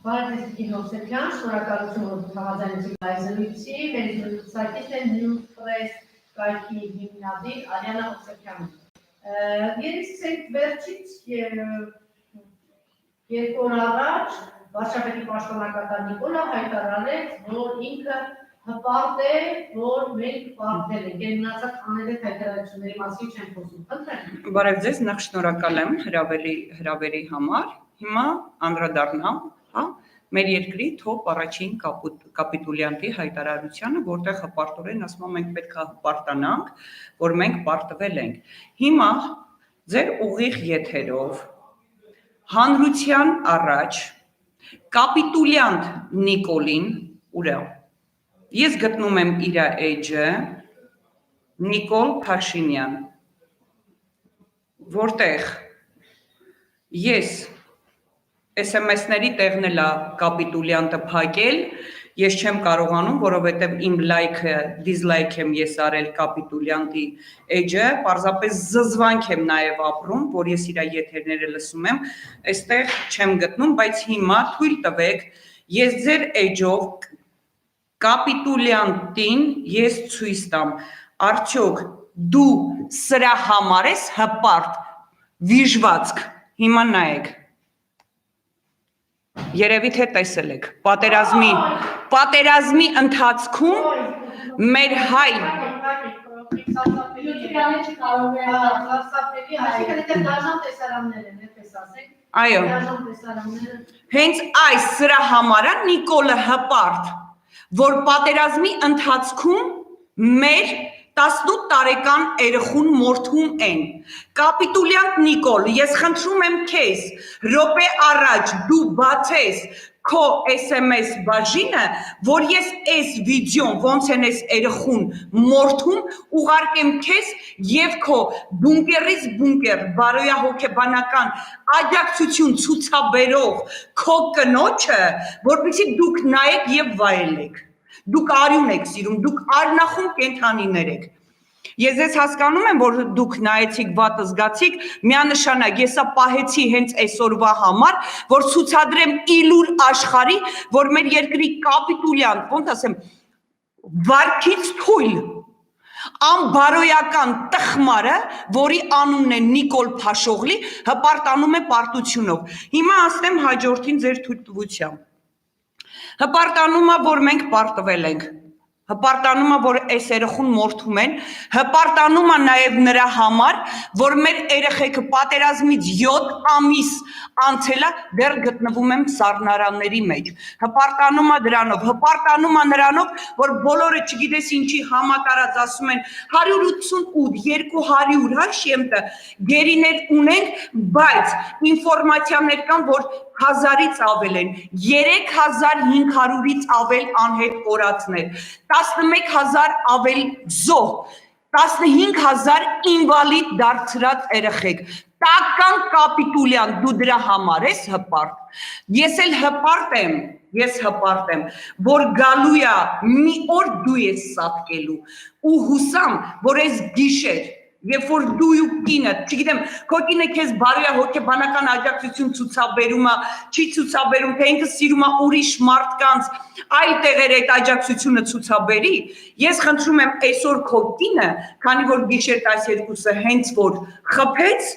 Բարեկամների հոսեքյան, շնորհակալություն որ համաձայնեցիք լայզելույցի, վերջնությունից է Newspress կայքի հիմնադիր Արիանա Հոսեքյանը։ Երեսեք վերջից երկու օր առաջ վարչապետի պաշտոնակատար Նիկոլը հայտարարեց, որ ինքը հպարտ է, որ մենք պարտել ենք, մնացած անելեք հայտարարությունների մասին չեն խոսում։ Բարև ձեզ, նախ շնորհակալ եմ հրավերի համար, հիմա անդրադառնամ մեր երկրի թոփ առաջին կապիտուլյանտի հայտարարությանը, որտեղ հպարտորեն ասում եմ մենք պետք է հպարտանանք, որ մենք պարտվել ենք։ Հիմա ձեր ուղիղ եթերով հանրության առաջ կապիտուլյանտ Նիկոլին, ուրա ես գտնում եմ իր էջը Նիկոլ Փաշինյան, որտեղ ես SMS-ների տեղն էլ կապիտուլյանտը փակել, ես չեմ կարողանում, որովհետև իմ լայքը, դիզլայք եմ ես արել կապիտուլյանտի էջը, պարզապես զզվանք եմ նաև ապրում, որ ես իր եթերները լսում եմ, այստեղ չեմ գտնում, բայց հիմա թույլ տվեք, ես ձեր էջով կապիտուլյանտին ես ցույց տամ, արդյոք դու սրա համար ես հպարտ, վիժվածք, հիմա նայեք, երևի թե տեսել եք, պատերազմի ընթացքում մեր հայ այո, հենց այս սրա համար է Նիկոլը հպարտ, որ պատերազմի ընթացքում մեր 18 տարեկան երեխուն մորթում են, կապիտուլյանտ Նիկոլ, ես խնդրում եմ քեզ, րոպե առաջ դու բացես քո SMS բաժինը, որ ես այս վիդեոն ոնց են այս երեխուն մորթում, ուղարկեմ քեզ եւ քո բունկերից բունկեր, բարոյահոգեբանական աջակցություն ցուցաբերող քո կնոջը, որպեսզի դուք նայեք եւ վայելեք։ Դուք արյուն եք սիրում, դուք արնախում կենդանիներ եք։ Ես ես հասկանում եմ, որ դուք նայեցիք վատ զգացիք, միանշանակ եսա պահեցի հենց այսօրվա համար, որ ցուցադրեմ իլուր աշխարհի, որ մեր երկրի կապիտուլյանտ, ոնց ասեմ, վարքից թույլ, անբարոյական տխմարը, որի անունն է Նիկոլ Փաշօղլի, հպարտանում է պարտությունով։ Հիմա ասեմ հաջորդին ձեր թույլտվությամբ։ Հպարտանում է, որ մենք պարտվել ենք, հպարտանում է, որ այս երեխուն մորթում են, հպարտանում է նաև նրա համար, որ մեր երեխեքը պատերազմից 7 ամիս անցել է, դեռ գտնվում եմ սառնարանների մեջ, հպարտանում է դրանով, հպարտանում է նրանով, որ բոլորը չգիտես ինչի համատարած ասում են 188, 200 հաշիեմտը գերիներ ունենք, բայց ինֆորմացիաներ կան, որ 1000-ից ավել են, 3500-ից ավել անհետ կորածներ, 11000 ավել զոհ, 15000 ինվալիդ դարձրած երեխեք, տական կապիտուլյան, դու դրա համար ես հպարտ, ես էլ հպարտ եմ, որ գալու է մի օր դու ես սատկելու, ու հուսամ, որ ես գիշեր, երբ որ դու ու կինդ, չգիտեմ, քո կինը քեզ բարոյահոգեբանական աջակցություն ցուցաբերում է, չի ցուցաբերում, թե ինքը սիրում է ուրիշ մարդկանց այլ տեղեր այդ աջակցությունը ցուցաբերի, ես խնդրում եմ այսօր քո կինը, քանի որ գիշեր 12-ը հենց որ խփեց,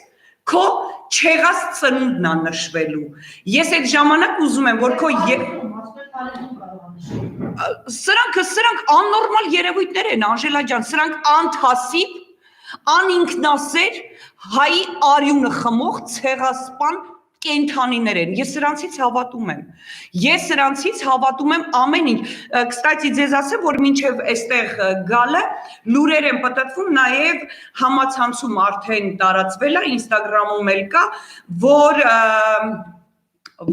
քո չեղած ծնունդն է նշվելու, ես այդ ժամանակ ուզում եմ, որ քո սրանք աննորմալ երևույթներ են, Անժելա ջան, սրանք անթասիբ, անինքնասեր, հայի արյունը խմող ցեղասպան կենդանիներ են, ես սրանցից հավատում եմ ամեն ինչ, կստացի ձեզ ասեմ, որ մինչև այստեղ գալը լուրեր են պտտվում, նաև համացանցում արդեն տարածվել է, ինստագրամում էլ կա,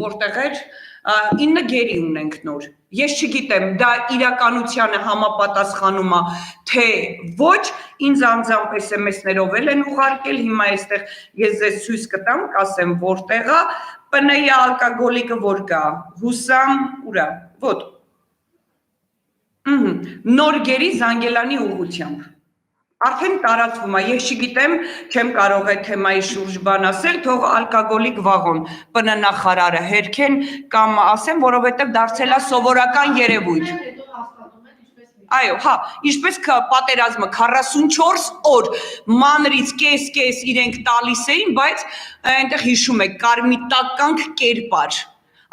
որտեղ էր 9 գերի ունենք նոր, ես չգիտեմ, դա իրականությանը համապատասխանում է, թե ոչ, ինձ անձամբ SMS-ներով էլ են ուղարկել, հիմա այստեղ ես ձեզ ցույց կտամ, կասեմ որտեղ է, ՊՆ-ի ալկոգոլիկը որ կա, հուսամ, ուրա, ոտ, նոր գերի Զանգելանի ուղղությամբ, Արդեն տարածվում է, ես չգիտեմ, չեմ կարող այդ թեմայի շուրջ բան ասել, թող ալկոգոլիկ վաղոն ՊՆ նախարարը հերքեն կամ ասեմ, որովհետև դարձել է սովորական երևույթ։ Այո, հա, ինչպես պատերազմը 44 օր մանրից կես իրենք տալիս էին, բայց այնտեղ հիշում եք, կարմիտականք կերպար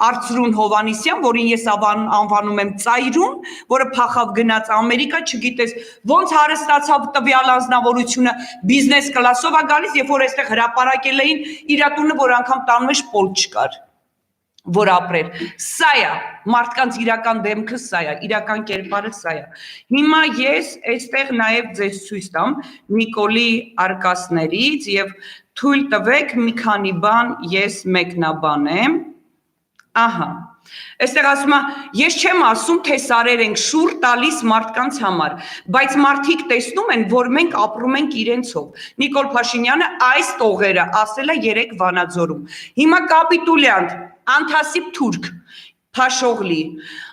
Արծրուն Հովանիսյան, որին ես անվանում եմ ծայրուն, որը փախավ գնաց Ամերիկա, չգիտես ոնց հարստացավ տվյալ անձնավորությունը, բիզնես կլասով է գալիս, երբ որ այստեղ հրապարակել էին իր տունը, որ անգամ տան մեջ պոլ չկար, որ ապրեր։ Սա է, մարդկանց իրական դեմքը սա է, իրական կերպարը սա է։ Հիմա ես այստեղ նաև ձեզ ցույց տամ Նիկոլի արկածներից եւ թույլ տվեք մի քանի բան ես մեկնաբանեմ։ Ահա, այստեղ ասում է, ես չեմ ասում, թե սարեր ենք շուռ տալիս մարդկանց համար, բայց մարդիկ տեսնում են, որ մենք ապրում ենք իրենցով։ Նիկոլ Փաշինյանը այս տողերը ասել է 3 Վանաձորում։ Հիմա կապիտուլյանտ, անթասիբ թուրք, Փաշողլի,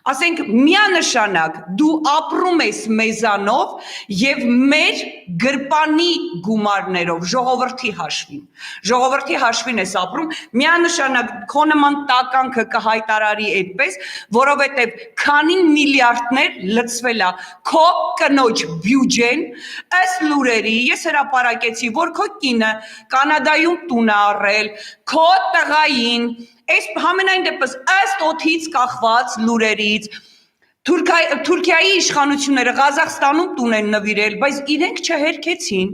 ասենք միանշանակ դու ապրում ես մեզանով եւ մեր գրպանի գումարներով ժողովրդի հաշվին ես ապրում, միանշանակ քո նման տականքը կհայտարարի այդպես, որովհետեւ քանի միլիարդներ լցվել է քո կնոջ բյուջեն, ըստ լուրերի ես հրապարակեցի, որ քո կինը Կանադայում տուն է առել, քո տղային Այս համենայն դեպս ըստ օդից կախված լուրերից Թուրքիայի իշխանությունները Ղազախստանում տուն են նվիրել, բայց իրենք չհերքեցին,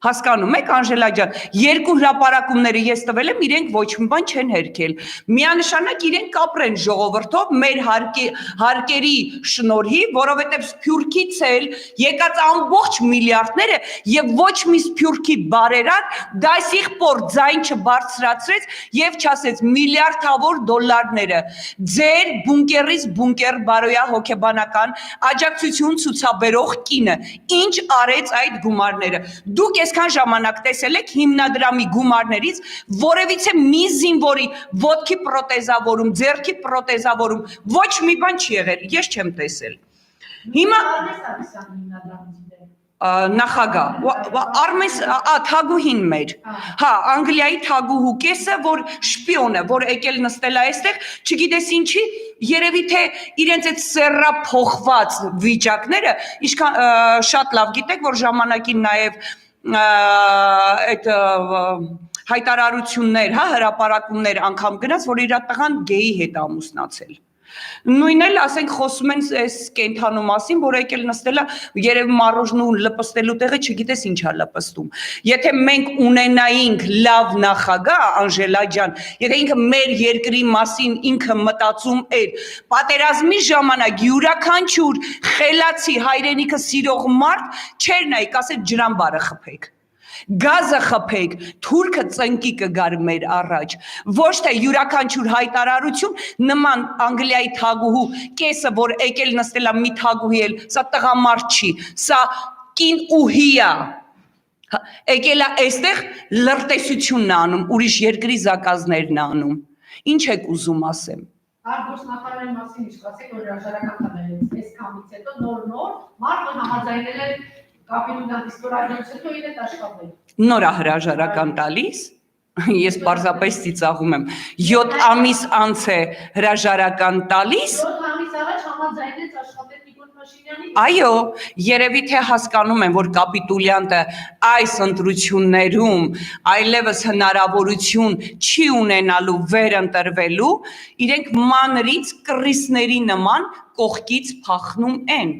հասկանում եք Անժելա ջան, 2 հրապարակումները ես տվել եմ, իրենք ոչ մի բան չեն հերքել։ Միանշանակ իրենք կապրեն ժողովրդով մեր հարկերի շնորհիվ, որովհետև Սփյուռքից էլ եկած ամբողջ միլիարդները եւ ոչ մի Սփյուռքի բարերար դասիղպոր ձայն չբարձրացրեց եւ չասեց միլիարդավոր դոլարները ձեր բունկերից բունկեր բարոյա հոգեբանական աջակցություն ցուցաբերող կինը ինչ արեց այդ գումարները դուք այսքան ժամանակ տեսել եք հիմնադրամի գումարներից որևիցե մի զինվորի ոտքի պրոթեզավորում, ձեռքի պրոթեզավորում ոչ մի բան չի եղել, ես չեմ տեսել։ Հիմա նախագահ, Արմես, թագուհին մեր, հա, Անգլիայի թագուհու կեսը, որ շպիոն է, որ եկել նստել է այստեղ, չգիտես ինչի, երևի թե իրենց այդ սեռափոխված վիճակները, շատ լավ գիտեք, որ ժամանակին նաև այդ հայտարարություններ, հա, հրապարակումներ անգամ գնաց, որ իր տղան գեյի հետ ամուսնացել։ Նույնն էլ ասենք խոսում են այս կենթանու մասին, որ եկել նստել է երևի մառոժնու լպստելու տեղը չգիտես ինչա լպստում։ Եթե մենք ունենայինք լավ նախագահ Անժելա ջան, եթե ինքը մեր երկրի մասին ինքը մտածում էր, պատերազմի ժամանակ յուրաքանչյուր խելացի հայրենիքը սիրող մարդ չէր նայ, կասեր ջրամբարը խփեք։ Գազը խփեք, թուրքը ծնկի կգար մեր առաջ, ոչ թե յուրաքանչյուր հայտարարություն նման Անգլիայի թագուհու կեսը, որ եկել նստել է մի թագուհի էլ, սա տղամարդ չի, սա կին ուհի է, եկել է այստեղ լրտեսությունն է անում, ուրիշ երկրի զակազներն է անում, ինչ եք ուզում ասեմ։ Արտգործնախարարի մասին ինչ ասեք, որ հրաժարական տանել այս կամից հետո նոր մարդը համաձայնել է կապիտուլյանտի ստորագրությունից հետո իրեն աշխատել։ Նորա հրաժարական տալիս, ես պարզապես ծիծաղում եմ, 7 ամիս անց է հրաժարական տալիս։ 7 ամիս առաջ համաձայնեց աշխատել Նիկոլ Փաշինյանի։ Այո, երևի թե հասկանում են, որ կապիտուլյանտը այս ընտրություններում այլևս հնարավորություն չի ունենալու վերընտրվելու, իրենք մանրից կռիսների նման կողքից փախնում են,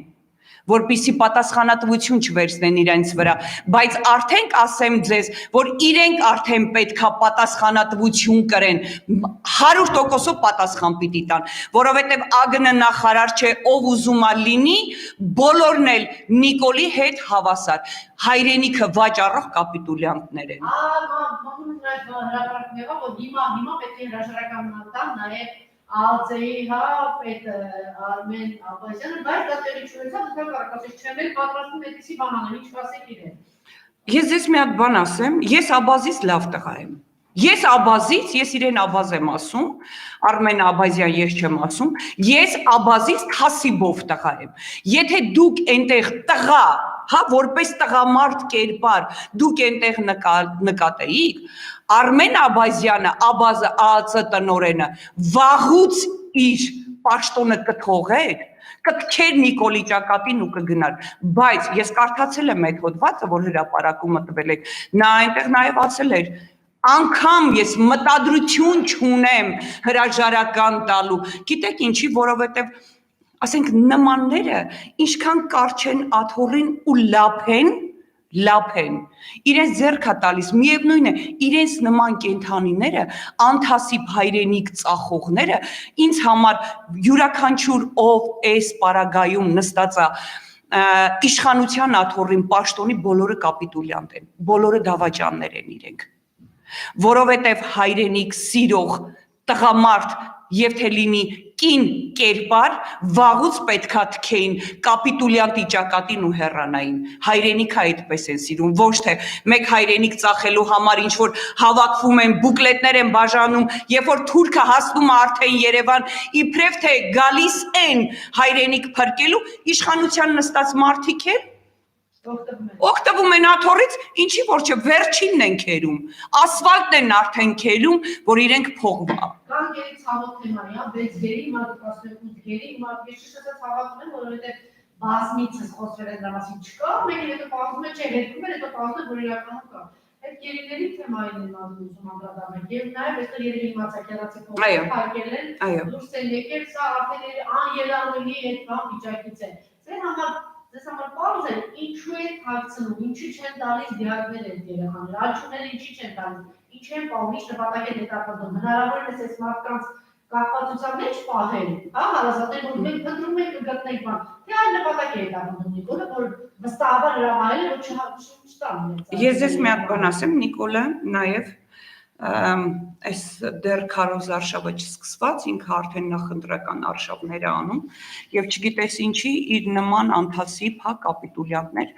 որպեսզի պատասխանատվություն չվերցնեն իրենց վրա, բայց արդեն ասեմ ձեզ, որ իրենք արդեն պետքա պատասխանատվություն կրեն, 100%-ով պատասխան պիտի տան, որովհետև ԱԳՆ նախարար չէ, ով ուզում է լինի, բոլորն էլ Նիկոլի հետ հավասար, հայրենիքը վաճառող կապիտուլյանտներ են։ Հրապարակն եղավ, որ հիմա պետք է հրաժարական տան նաև Ալցեի հա պետ Արմեն Աբազյանը, բայց դա տեղի չունեցավ, դա կարողացել չեմ էլ պատրաստում այդպիսի բան անել, ինչ կասեք իրեն։ Ես ձեզ մի հատ բան ասեմ, ես Աբազից լավ տղա եմ։ Ես Աբազից, ես իրեն Աբազ եմ ասում, Արմեն Աբազյան ես չեմ ասում, ես Աբազից Թասիբով տղա եմ։ Եթե դուք այնտեղ տղա հա, որպես տղամարդ կերպար դուք այնտեղ նկատեիք, Արմեն Աբազյանը, Աբազը ԱԱՑ տնօրենը վաղուց իր պաշտոնը կթողեր, կթքեր Նիկոլի ճակատին ու կգնար, բայց ես կարդացել եմ այդ հոդվածը, որ հրապարակումը տվել եք, նա այնտեղ նաև ասել էր, անգամ ես մտադրություն չունեմ հրաժարական տալու, գիտեք ինչի, որովհետև ասենք նմանները ինչքան կարճ են աթոռին ու լափ են, իրենց ձեռք է տալիս, միևնույն է, իրենց նման կենդանիները, անթասիբ հայրենիք ծախողները, ինձ համար յուրաքանչյուր ով այս պարագայում նստած է իշխանության աթոռին պաշտոնի բոլորը կապիտուլյանտ են, բոլորը դավաճաններ են իրենք, որովհետև հայրենիք սիրող տղամարդ եւ թե լինի կին կերպար վաղուց պետքա թքեին կապիտուլյանտի ճակատին ու հեռանային հայրենիքը այդպես են սիրում ոչ թե մեկ հայրենիք ծախելու համար ինչ որ հավաքվում են բուկլետներ են բաժանում երբ որ թուրքը հասնում է արդեն Երևան իբրև թե գալիս են հայրենիք փրկելու իշխանության նստած մարդիկ են օգտվում են աթոռից, ինչի որ չէ, վերջինն են քերում, ասֆալտն են արդեն քերում, որ իրենք փողվա։ Կան գերի ցավոտ թեմայի, 6 գերի, հիմա 18 գերի, հիմա ես շուտ ցավոտում եմ, որովհետև բազմիցս խոսվել է դրա մասին չկա, մեկը հետո պահում է, չէ, հետքում է, հետո պահում է, որ իրականում կա։ Այդ գերիների թեմային են ուզում անդրադառնալ, եւ նաեւ այստեղ երևի իմացակերացի փոխել փակել են, դուրս են եկել, սա արդեն անելանելի այդ բան վիճակից է։ Ձեր համար Ձեզ համար պարզ է, ինչու է թաքցնում, ինչու չեն տալիս դիակներ այդ երեխաները, աչուները ինչի չեն տալիս, ինչ են պահում, ինչ նպատակ են հետապնդում, հնարավոր է այս մարդկանց կախվածության մեջ պահել, հա, հարազատել, որ մենք փնտրում ենք կգտնենք բան, թե այլ նպատակ է հետապնդում Նիկոլը, որ վստահաբար հրամայել է, որ չտան։ Ես ձեզ մի հատ բան ասեմ, Նիկոլը նաև այս դեռ քարոզ արշավը չսկսված ինքը արդեն նախընտրական արշավներ է անում եւ չգիտես ինչի իր նման անթասիբ հա կապիտուլյանտներ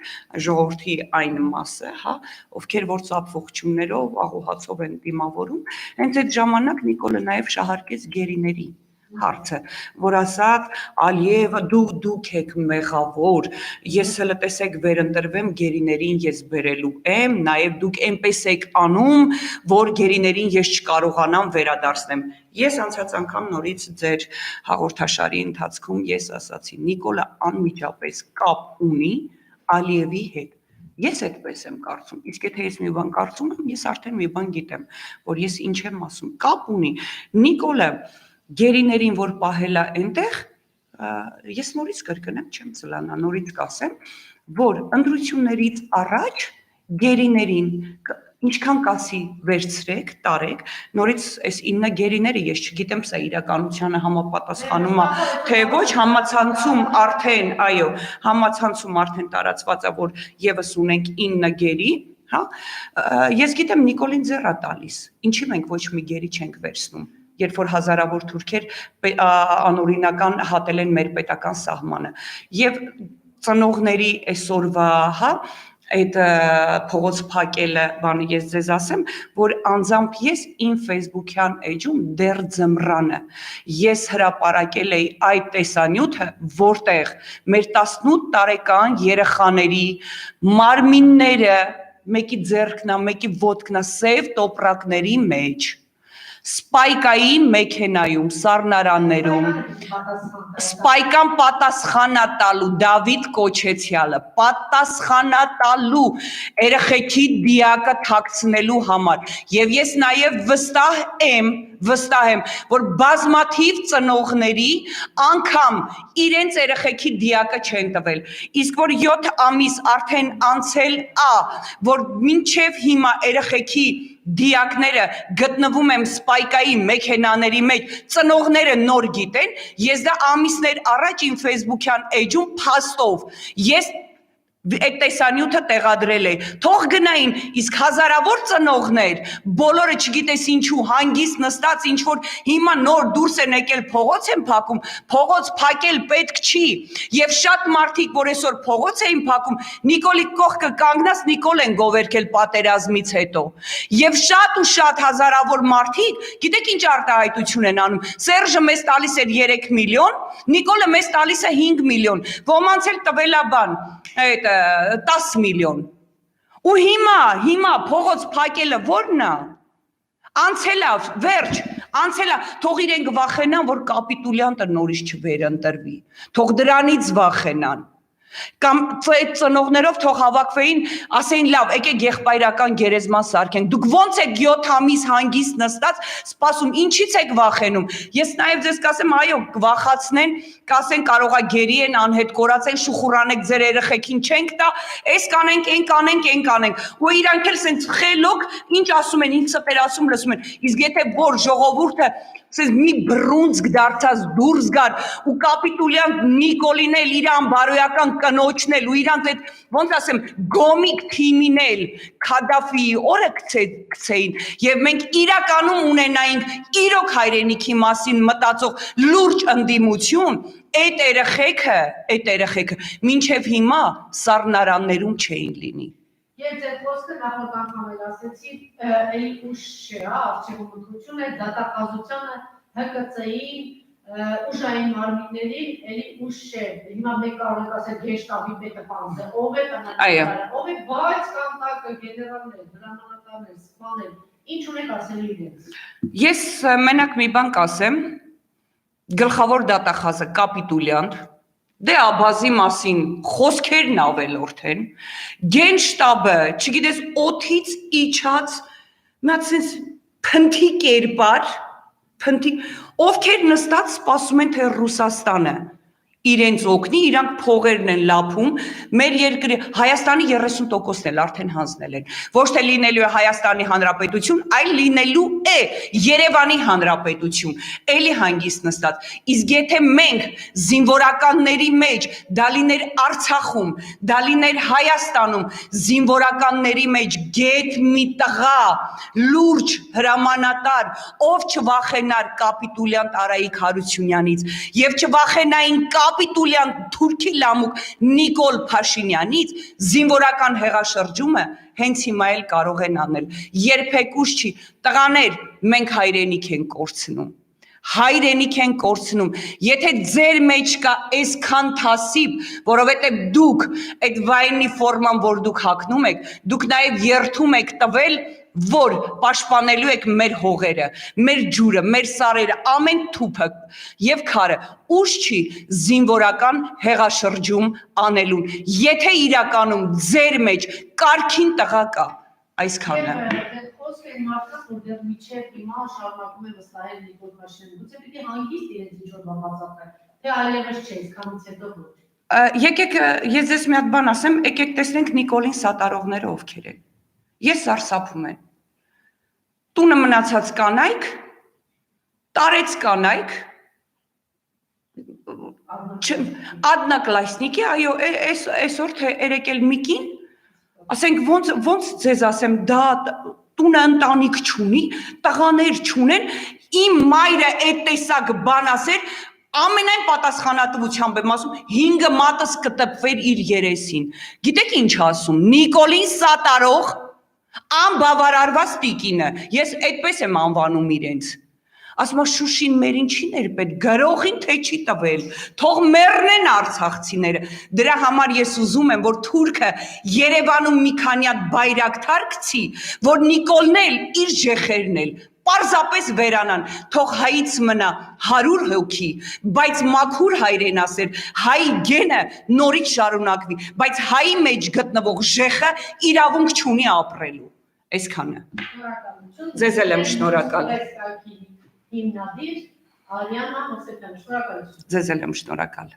ժողովրդի այն մասը հա ովքեր որ ծափողջումներով աղոհացով են դիմավորում հենց այդ ժամանակ Նիկոլը նաեւ շահարկեց գերիների հարցը, որ ասաց Ալիևը դուք եք մեղավոր, ես հələ տեսեք վերընտրվեմ գերիներին ես բերելու եմ, նաև դուք այնպես եք անում, որ գերիներին ես չկարողանամ վերադարձնեմ։ Ես անցած անգամ նորից ձեր հաղորդաշարի ընթացքում ես ասացի Նիկոլը անմիջապես կապ ունի Ալիևի հետ։ Ես այդպես եմ կարծում, իսկ եթե ես մի բան կարծում եմ, ես արդեն մի բան գիտեմ, որ ես ինչ եմ ասում, կապ ունի Նիկոլը գերիներին որ պահելա այնտեղ ես նորից կրկնեմ չեմ ծլանա նորից կասեմ որ ընտրություններից առաջ գերիներին ինչքան կասի վերցրեք տարեք նորից այս 9 գերիները ես չգիտեմ սա իրականությանը համապատասխանում է թե ոչ համացանցում արդեն այո համացանցում արդեն տարածված է որ եւս ունենք 9 գերի հա ես գիտեմ Նիկոլին ձեռա տալիս ինչի մենք ոչ մի գերի չենք վերցնում երբ որ հազարավոր թուրքեր անօրինական հատել են մեր պետական սահմանը եւ ծնողների այսօրվա հա այդ փողոց փակելը բանը ես ձեզ ասեմ որ անձամբ ես իմ Facebook-յան էջում դեռ ձմռանը ես հրապարակել էի այդ տեսանյութը որտեղ մեր 18 տարեկան երեխաների մարմինները մեկի ձեռքն է մեկի ոտքն է սև տոպրակների մեջ Սպայկայի մեքենայում, սառնարաններում, սպայկան պատասխանա տալու Դավիթ Կոչեցյալը, պատասխանա տալու երեխեքի դիակը թաքցնելու համար եւ ես նաեւ վստահ եմ, որ բազմաթիվ ծնողների անգամ իրենց երեխեքի դիակը չեն տվել, իսկ որ 7 ամիս արդեն անցել է, որ մինչև հիմա երեխեքի դիակները գտնվում եմ սպայկայի մեքենաների մեջ, ծնողները նոր գիտեն, ես դա ամիսներ առաջ իմ Facebook-յան էջում փաստով, ես այդ տեսանյութը տեղադրել է, թող գնային, իսկ հազարավոր ծնողներ, բոլորը չգիտես ինչու, հանգիստ նստած ինչ-որ հիմա նոր դուրս են եկել փողոց են փակում, փողոց փակել պետք չի, և շատ մարդիկ, որ այսօր փողոց էին փակում, Նիկոլի կողքը կանգնած Նիկոլ են գովերքել պատերազմից հետո, և շատ ու շատ հազարավոր մարդիկ, գիտեք ինչ արտահայտություն են անում, Սերժը մեզ տալիս էր 3 միլիոն, Նիկոլը մեզ տալիս է 5 միլիոն, ոմանց էլ տվել է բան, այդ 10 միլիոն։ Ու հիմա փողոց փակելը ո՞րն է։ Անցելա, վերջ, անցելա, թող իրենք վախենան, որ կապիտուլյանտը նորից չվերընտրվի։ Թող դրանից վախենան։ Կամ այդ ծնողներով թող հավաքվեին, ասեին լավ, եկեք եղբայրական գերեզման սարքենք։ Դուք ո՞նց եք 7 ամիս հանգիստ նստած, սպասում, ինչից եք վախենում։ Ես նաև ձեզ կասեմ, այո, կվախացնեն, կասեն կարողա գերի են, անհետ կորացեն, շուխուրանեք ձեր երեխեքին չենք տա, այս կանենք, այն կանենք, այն կանենք։ Ու իրանք էլ սենց խելոք, ինչ ասում են, ինչ սպեր ասում լսում են։ Իսկ եթե որ ժողովուրդը Սենց մի բրունցք դարձած դուրս գար ու կապիտուլյան Նիկոլին էլ իրան բարոյական կնոջն էլ ու իրանք այդ ոնց ասեմ գոմիկ թիմին էլ Քադաֆիի օրը գցեին եւ մենք իրականում ունենայինք իրոք հայրենիքի մասին մտածող լուրջ ընդդիմություն այդ երեխեքը մինչեւ հիմա սառնարաններում չէին լինի Ես այդ խոսքը նախորդ անգամ էլ ասեցի, էլի ուշ չէ, արխիվում ընդրությունը, դատախազությանը, ՀԿՑ-ին, ուժային մարմիններին, էլի ուշ չէ։ Հիմա մեկ կարող եք ասել գեշտաբի պետը պանձ է, ով է տնային, ով է, բայց կանտակը, գեներալներ, հրամանատարներ, սպաներ, ինչ ունեք ասելու իրենց։ Ես մենակ մի բան կասեմ, գլխավոր դատախազը կապիտուլյանտ, Դե աբազի մասին խոսքերն ավելորդ են, գենշտաբը, չգիտես, օթից իջած, նա ցենց փնթի կերպար, ովքեր նստած սպասում են, թե Ռուսաստանը իրենց օգնի, իրանք փողերն են լափում, մեր երկրի Հայաստանի 30%-ն էլ արդեն հանձնել են, ոչ թե լինելու է Հայաստանի Հանրապետություն, այլ լինելու է Երևանի Հանրապետություն, էլի հանգիստ նստած, իսկ եթե մենք զինվորականների մեջ, դա լիներ Արցախում, դա լիներ Հայաստանում, զինվորականների մեջ գետ մի տղա, լուրջ հրամանատար, ով չվախենար կապիտուլյանտ Արայիկ Հարությունյանից, եւ չվախենային կապիտուլյան թուրքի լամուկ Նիկոլ Փաշինյանից զինվորական հեղաշրջումը հենց հիմա էլ կարող են անել։ Երբեք ուշ չի, տղաներ, մենք հայրենիք են կորցնում, եթե ձեր մեջ կա այսքան թասիբ, որովհետև դուք այդ վայնի ֆորման, որ դուք հագնում եք, դուք նաև երթում եք տվել որ պաշտպանելու եք մեր հողերը, մեր ջուրը, մեր սարերը, ամեն թուփը եւ քարը, ուշ չի զինվորական հեղաշրջում անելուն, եթե իրականում ձեր մեջ կարգին տղա կա, այսքանը։ Խոսքը մարդկանց, որ դեռ միջև հիմա շարունակում է վստահել Նիկոլ Փաշինյանին, գուցե պիտի հանգիստ իրենց ինչ-որ բան բացատրեն, թե այլևս չէ, այսքանից հետո ոչ։ Եկեք, ես ձեզ մի հատ բան ասեմ, եկեք տեսնենք Նիկոլին սատարողները ովքեր են։ Ես սարսափում եմ։ Տունը մնացած կանայք, տարեց կանայք, Ադնակլասնիկի, այո, այսօր թե երեկել միկին, ասենք ոնց ձեզ ասեմ, դա տունը ընտանիք չունի, տղաներ չունեն, իմ մայրը այդ տեսակ բան ասեր, ամենայն պատասխանատվությամբ եմ ասում, 5 մատս կտպվեր իր երեսին։ Գիտեք ինչ ասում, Նիկոլին սատարող անբավարարված տիկինը, ես այդպես եմ անվանում իրենց, ասում Շուշին մերին չի ներպետ, գրողին թե չի տվել, թող մեռնեն արցախցիները, դրա համար ես ուզում եմ, որ թուրքը Երևանում մի քանի հատ բայրակտար գցի, որ Նիկոլն էլ իր ժեխերն էլ պարզապես վերանան, թող հայից մնա 100 հոգի, բայց մաքուր հայրենասեր, հայ գենը նորից շարունակվի, բայց հայի մեջ գտնվող ժեխը իրավունք չունի ապրելու, այսքանը։ Ձեզ էլ եմ շնորհակալ։ Հիմնադիր Արիանա Մովսեփյանը, շնորհակալություն։ Ձեզ էլ եմ շնորհակալ։